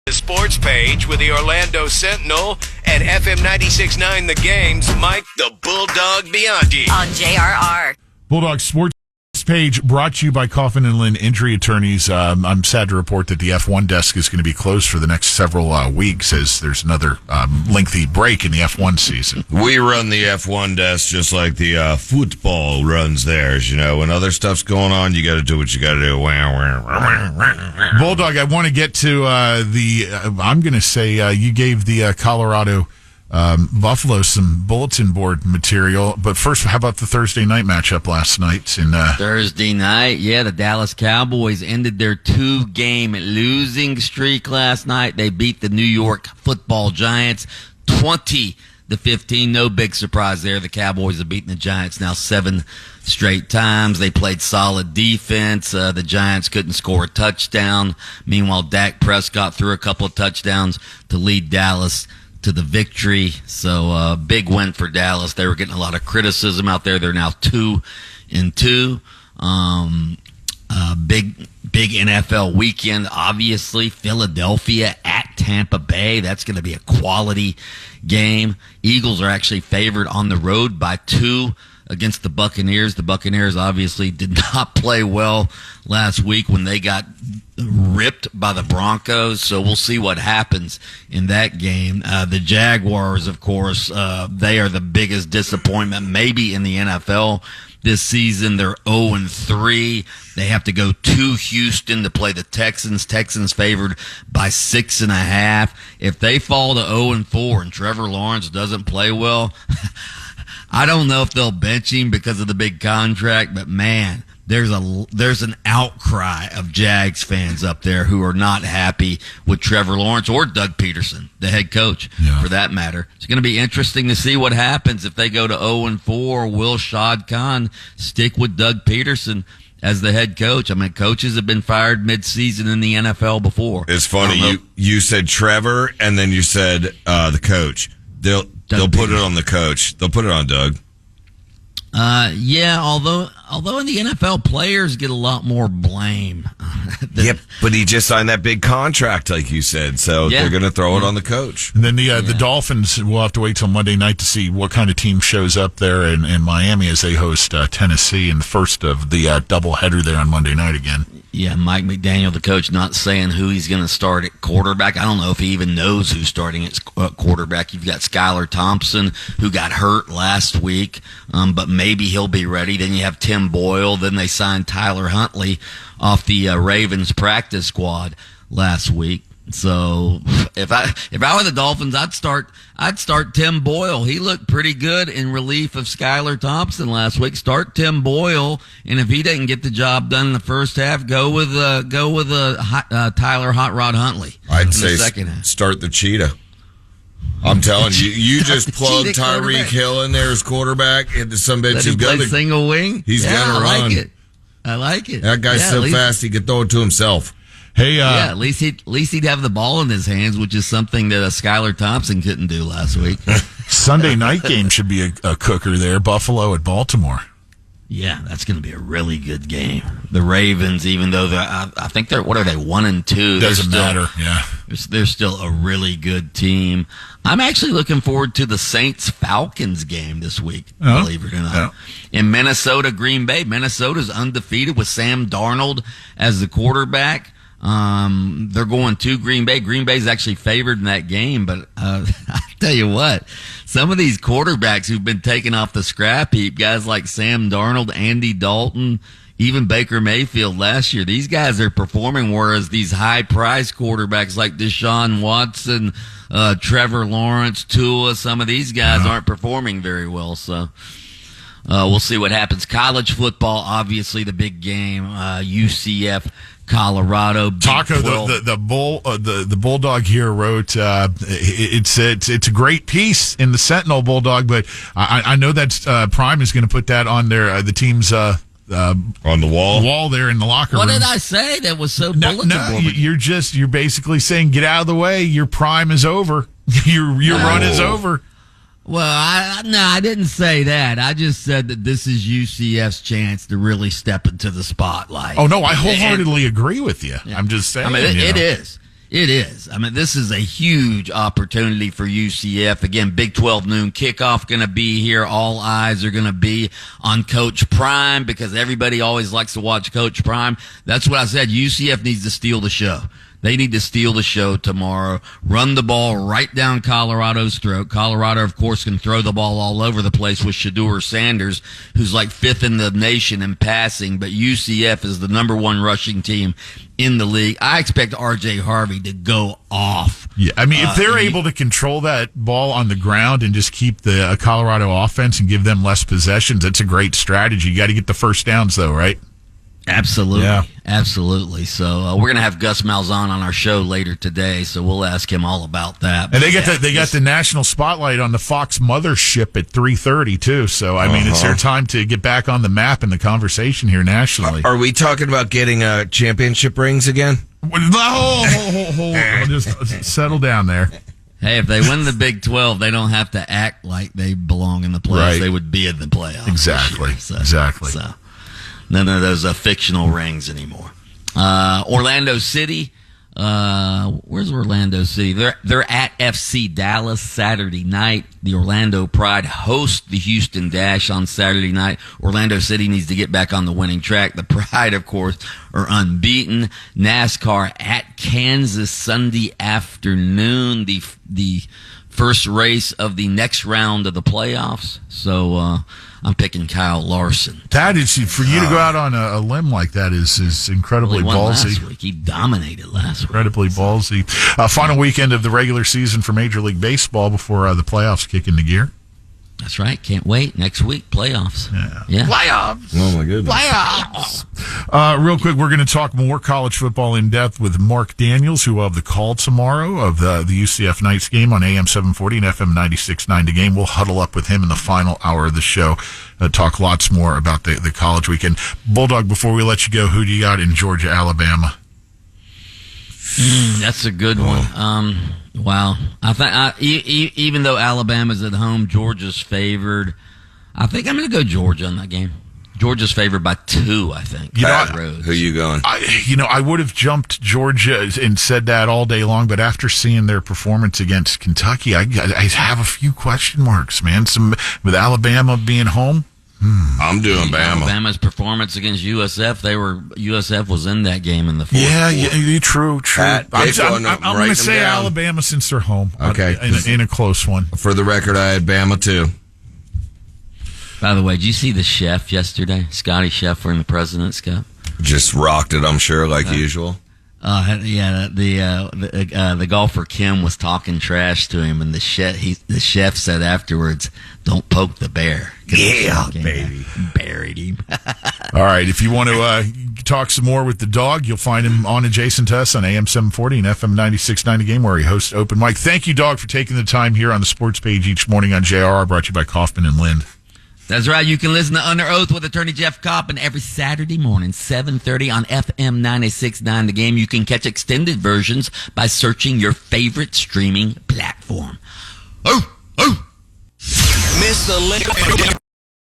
The sports page with the Orlando Sentinel and FM 96.9 The Game's Mike the Bulldog Bianchi on JRR. Bulldog Sports page brought to you by Coffin and Lynn Injury Attorneys. I'm sad to report that the F1 desk is going to be closed for the next several weeks as there's another lengthy break in the F1 season. We run the F1 desk just like the football runs theirs. You know, when other stuff's going on, you got to do what you got to do. Bulldog, I want to get to I'm going to say you gave the Colorado Buffalo some bulletin board material, but first, how about the Thursday night matchup last night? Thursday night, the Dallas Cowboys ended their 2-game losing streak last night. They beat the New York Football Giants 20-15. No big surprise there. The Cowboys have beaten the Giants now 7 straight times. They played solid defense. The Giants couldn't score a touchdown. Meanwhile, Dak Prescott threw a couple of touchdowns to lead Dallas to the victory. So big win for Dallas. They were getting a lot of criticism out there. They're now 2-2. Big NFL weekend. Obviously, Philadelphia at Tampa Bay. That's going to be a quality game. Eagles are actually favored on the road by 2 against the Buccaneers. The Buccaneers obviously did not play well last week when they got ripped by the Broncos, so we'll see what happens in that game. The Jaguars, of course, they are the biggest disappointment maybe in the NFL this season. They're 0-3. They have to go to Houston to play the Texans. Texans favored by 6.5. If they fall to 0-4 and Trevor Lawrence doesn't play well, I don't know if they'll bench him because of the big contract, but man, there's an outcry of Jags fans up there who are not happy with Trevor Lawrence or Doug Peterson, the head coach, for that matter. It's going to be interesting to see what happens if they go to 0-4. Will Shad Khan stick with Doug Peterson as the head coach? I mean, coaches have been fired mid-season in the NFL before. It's funny. You said Trevor, and then you said the coach. They'll put it on the coach. They'll put it on Doug. Although in the NFL, players get a lot more blame. Yep, but he just signed that big contract, like you said, so they're going to throw it on the coach. And then the Dolphins, we'll have to wait till Monday night to see what kind of team shows up there in Miami as they host Tennessee in the first of the doubleheader there on Monday night again. Yeah, Mike McDaniel, the coach, not saying who he's going to start at quarterback. I don't know if he even knows who's starting at quarterback. You've got Skylar Thompson, who got hurt last week, but maybe he'll be ready. Then you have Tim Boyle. Then they signed Tyler Huntley off the Ravens practice squad last week. So if I were the Dolphins, I'd start Tim Boyle. He looked pretty good in relief of Skylar Thompson last week. Start Tim Boyle, and if he didn't get the job done in the first half, go with Tyler Hot Rod Huntley. I'd say second half. Start the cheetah. I'm telling you, you just plug Tyreek Hill in there as quarterback into some bitch. He's got single wing. He's gonna run. I like it. That guy's so fast he could throw it to himself. Hey, at least he'd have the ball in his hands, which is something that Skylar Thompson couldn't do last week. Sunday night game should be a cooker there. Buffalo at Baltimore. Yeah, that's going to be a really good game. The Ravens, even though I think they're 1-2, doesn't matter. Yeah, they're still a really good team. I'm actually looking forward to the Saints-Falcons game this week. Believe it or not, in Minnesota, Green Bay. Minnesota's undefeated with Sam Darnold as the quarterback. They're going to Green Bay. Green Bay's actually favored in that game, but I tell you what, some of these quarterbacks who've been taken off the scrap heap, guys like Sam Darnold, Andy Dalton, even Baker Mayfield last year, these guys are performing, whereas these high-priced quarterbacks like Deshaun Watson, Trevor Lawrence, Tua, some of these guys aren't performing very well, so we'll see what happens. College football, obviously the big game, UCF, Colorado. Taco, the Bulldog here wrote, it's a great piece in the Sentinel, Bulldog, but I know that Prime is going to put that on the team's on the wall there in the locker room. What did I say that was so bulletin board? You're basically saying get out of the way. Your prime is over. Your run is over. Well, I didn't say that. I just said that this is UCF's chance to really step into the spotlight. Oh, no, I wholeheartedly agree with you. Yeah. I'm just saying. I mean, it is. It is. I mean, this is a huge opportunity for UCF. Again, Big 12 noon kickoff going to be here. All eyes are going to be on Coach Prime because everybody always likes to watch Coach Prime. That's what I said. UCF needs to steal the show. They need to steal the show tomorrow, run the ball right down Colorado's throat. Colorado, of course, can throw the ball all over the place with Shedeur Sanders, who's like 5th in the nation in passing, but UCF is the number 1 rushing team in the league. I expect R.J. Harvey to go off. Yeah, I mean, if they're able to control that ball on the ground and just keep the Colorado offense and give them less possessions, that's a great strategy. You got to get the first downs, though, right? Absolutely. Yeah. Absolutely. So we're going to have Gus Malzahn on our show later today, so we'll ask him all about that. And they got the national spotlight on the Fox mothership at 3:30 too. So I mean, it's their time to get back on the map in the conversation here nationally. Are we talking about getting championship rings again? Just settle down there. Hey, if they win the Big 12, they don't have to act like they belong in the playoffs. Right. They would be in the playoffs. Exactly. Exactly. So none of those fictional rings anymore. Orlando City. Where's Orlando City? They're at FC Dallas Saturday night. The Orlando Pride host the Houston Dash on Saturday night. Orlando City needs to get back on the winning track. The Pride, of course, are unbeaten. NASCAR at Kansas Sunday afternoon. The first race of the next round of the playoffs. So I'm picking Kyle Larson. That is, for you to go out on a limb like that is incredibly ballsy. Last week. He dominated last week. Incredibly ballsy. Final weekend of the regular season for Major League Baseball before the playoffs kick into gear. That's right. Can't wait. Next week, playoffs. Yeah. Playoffs. Oh, my goodness. Playoffs. Real quick, we're going to talk more college football in depth with Mark Daniels, who will have the call tomorrow of the UCF Knights game on AM 740 and FM 96.9 The Game. We'll huddle up with him in the final hour of the show. Talk lots more about the college weekend. Bulldog, before we let you go, who do you got in Georgia, Alabama? That's a good one. Wow. I think even though Alabama's at home, Georgia's favored. I think I'm going to go Georgia in that game. Georgia's favored by 2, I think. Who you going? I would have jumped Georgia and said that all day long, but after seeing their performance against Kentucky, I have a few question marks, man. With Alabama being home. I'm doing Bama. Alabama's performance against USF, USF was in that game in the fourth quarter. Yeah, true. Pat, I'm going to say down. Alabama since they're home. Okay. In a close one. For the record, I had Bama too. By the way, did you see the chef yesterday? Scotty Scheffler in the President's Cup? Just rocked it, I'm sure, like usual. The golfer Kim was talking trash to him, and the chef said afterwards, "Don't poke the bear." Yeah, baby, buried him. All right, if you want to talk some more with the dog, you'll find him on adjacent to us on AM 740 and FM 96.9 The Game, where he hosts Open Mic. Thank you, dog, for taking the time here on the sports page each morning on JRR. Brought to you by Kaufman and Lind. That's right. You can listen to Under Oath with Attorney Jeff Coppin every Saturday morning, 7:30 on FM 96.9 The Game. You can catch extended versions by searching your favorite streaming platform. Miss the link.